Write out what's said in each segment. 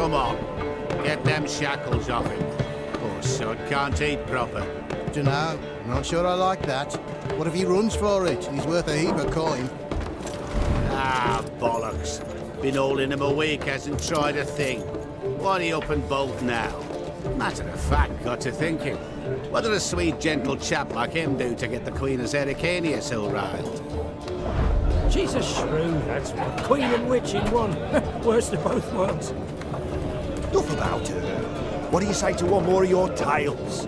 Come on, get them shackles off him. Poor sod can't eat proper. Dunno, not sure I like that. What if he runs for it? He's worth a heap of coin. Ah, bollocks. Been holding him a week, hasn't tried a thing. Why he up and bolt now? Matter of fact, got to thinking. What did a sweet, gentle chap like him do to get the Queen of 𝙤𝙤𝙢𝙚 so riled? She's a shrew, that's what. Queen and witch in one. Worst of both worlds. Enough about her. What do you say to one more of your tales?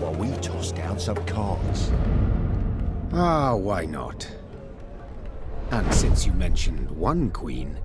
While we toss down some cards. Ah, why not? And since you mentioned one queen...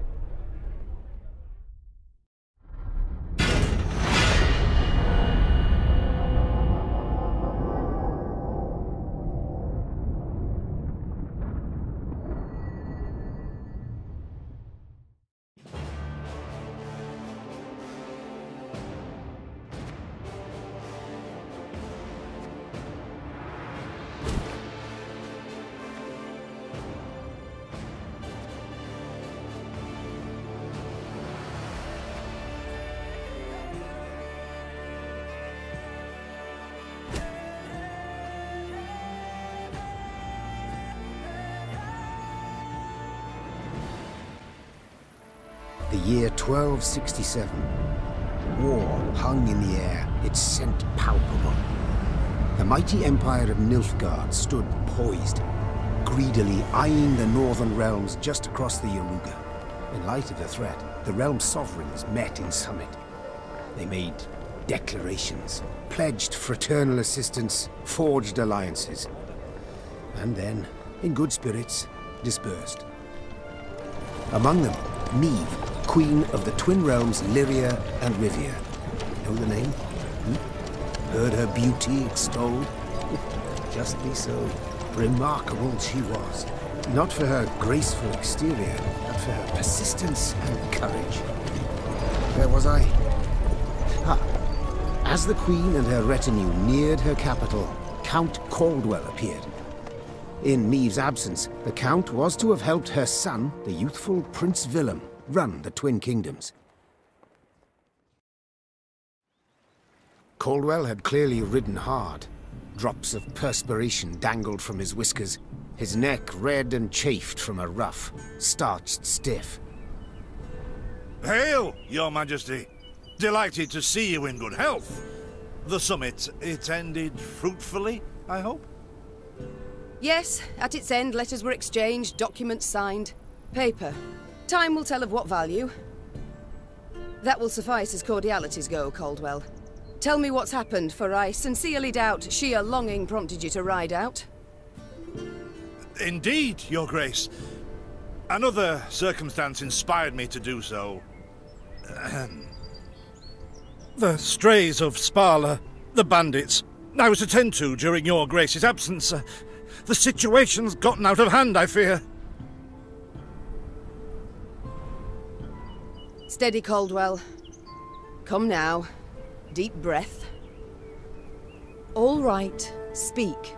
The year 1267. War hung in the air, its scent palpable. The mighty empire of Nilfgaard stood poised, greedily eyeing the northern realms just across the 𝙎𝙤𝙢. In light of the threat, the realm's sovereigns met in summit. They made declarations, pledged fraternal assistance, forged alliances, and then, in good spirits, dispersed. Among them, Meve, Queen of the twin realms Lyria and Rivia. Know the name? Heard her beauty extolled? Justly so. Remarkable she was. Not for her graceful exterior, but for her persistence and courage. Where was I? As the Queen and her retinue neared her capital, Count Caldwell appeared. In Meve's absence, the Count was to have helped her son, the youthful Prince Willem, run the Twin Kingdoms. Caldwell had clearly ridden hard. Drops of perspiration dangled from his whiskers, his neck red and chafed from a ruff, starched stiff. Hail, Your Majesty! Delighted to see you in good health. The summit, it ended fruitfully, I hope? Yes, at its end letters were exchanged, documents signed. Paper. Time will tell of what value. That will suffice as cordialities go, Caldwell. Tell me what's happened, for I sincerely doubt sheer longing prompted you to ride out. Indeed, Your Grace. Another circumstance inspired me to do so. The strays of Sparla, the bandits, I was to tend to during Your Grace's absence. The situation's gotten out of hand, I fear. Steady, Caldwell. Come now. Deep breath. All right, speak.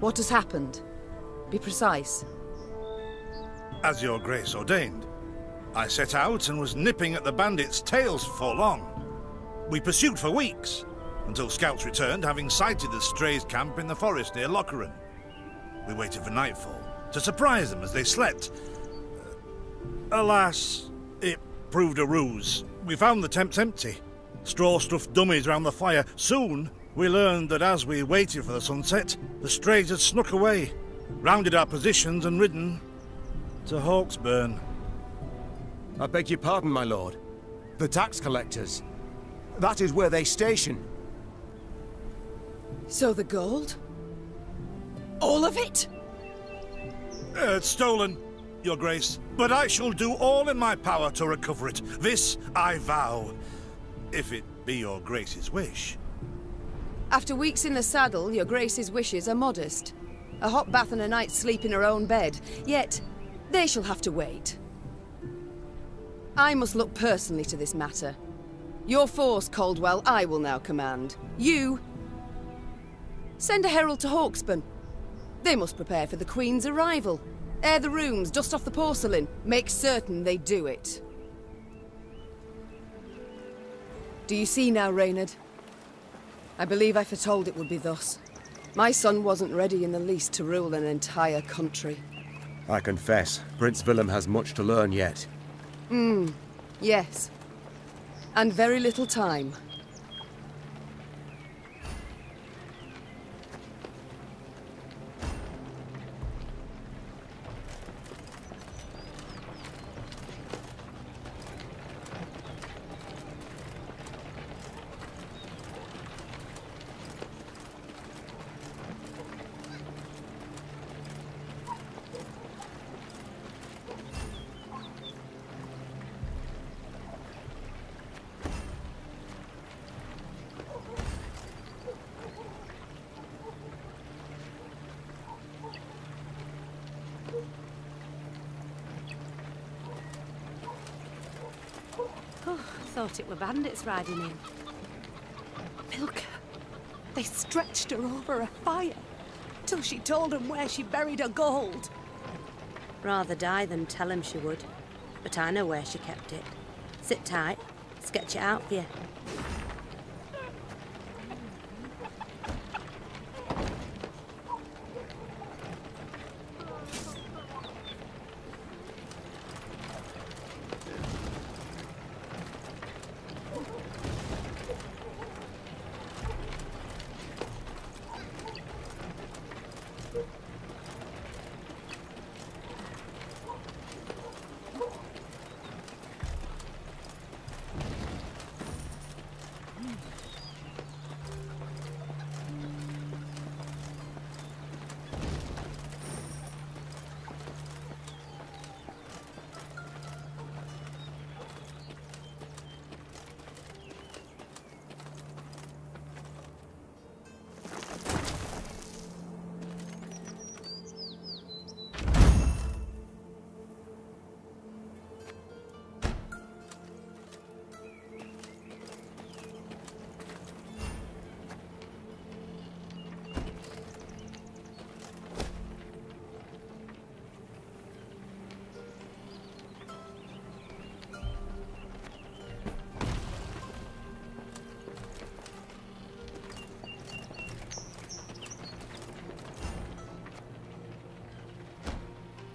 What has happened? Be precise. As Your Grace ordained, I set out and was nipping at the bandits' tails for long. We pursued for weeks, until scouts returned, having sighted the strays' camp in the forest near Locheren. We waited for nightfall to surprise them as they slept. Alas, it proved a ruse. We found the tents empty. Straw-stuffed dummies round the fire. Soon, we learned that as we waited for the sunset, the strays had snuck away, rounded our positions and ridden to Hawksburn. I beg your pardon, my lord. The tax collectors. That is where they station. So the gold? All of it? It's stolen, Your Grace, but I shall do all in my power to recover it. This I vow, if it be Your Grace's wish. After weeks in the saddle, Your Grace's wishes are modest. A hot bath and a night's sleep in her own bed, yet they shall have to wait. I must look personally to this matter. Your force, Caldwell, I will now command. You... send a herald to Hawksburn. They must prepare for the Queen's arrival. Air the rooms, dust off the porcelain. Make certain they do it. Do you see now, Reynard? I believe I foretold it would be thus. My son wasn't ready in the least to rule an entire country. I confess, Prince Willem has much to learn yet. Yes. And very little time. Thought it were bandits riding in. Milka. They stretched her over a fire till she told them where she buried her gold. Rather die than tell him she would. But I know where she kept it. Sit tight. Sketch it out for you.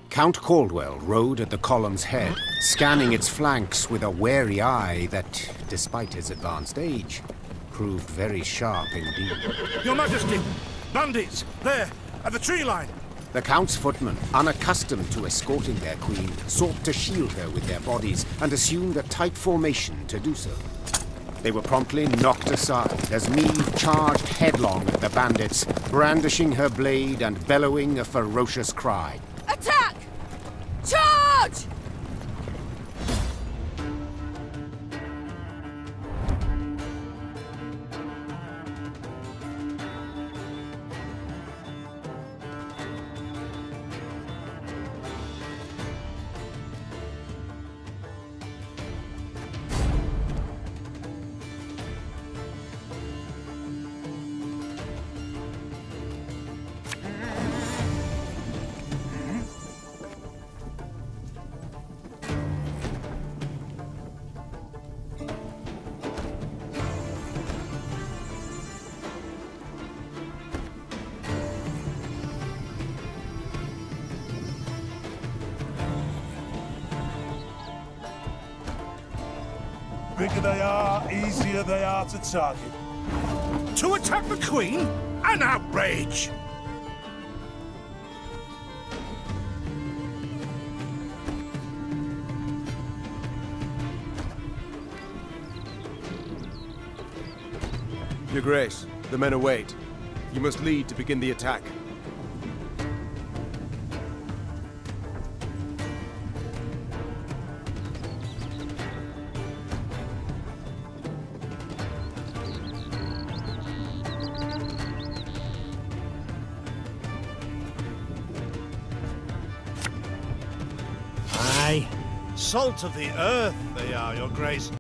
Count Caldwell rode at the column's head, scanning its flanks with a wary eye that, despite his advanced age, proved very sharp indeed. Your Majesty! Bandits! There! At the tree line! The Count's footmen, unaccustomed to escorting their queen, sought to shield her with their bodies and assumed a tight formation to do so. They were promptly knocked aside as Meve charged headlong at the bandits, brandishing her blade and bellowing a ferocious cry. Attack! Charge! Bigger they are, easier they are to target. To attack the Queen? An outrage! Your Grace, the men await. You must lead to begin the attack. Salt of the earth they are, Your Grace.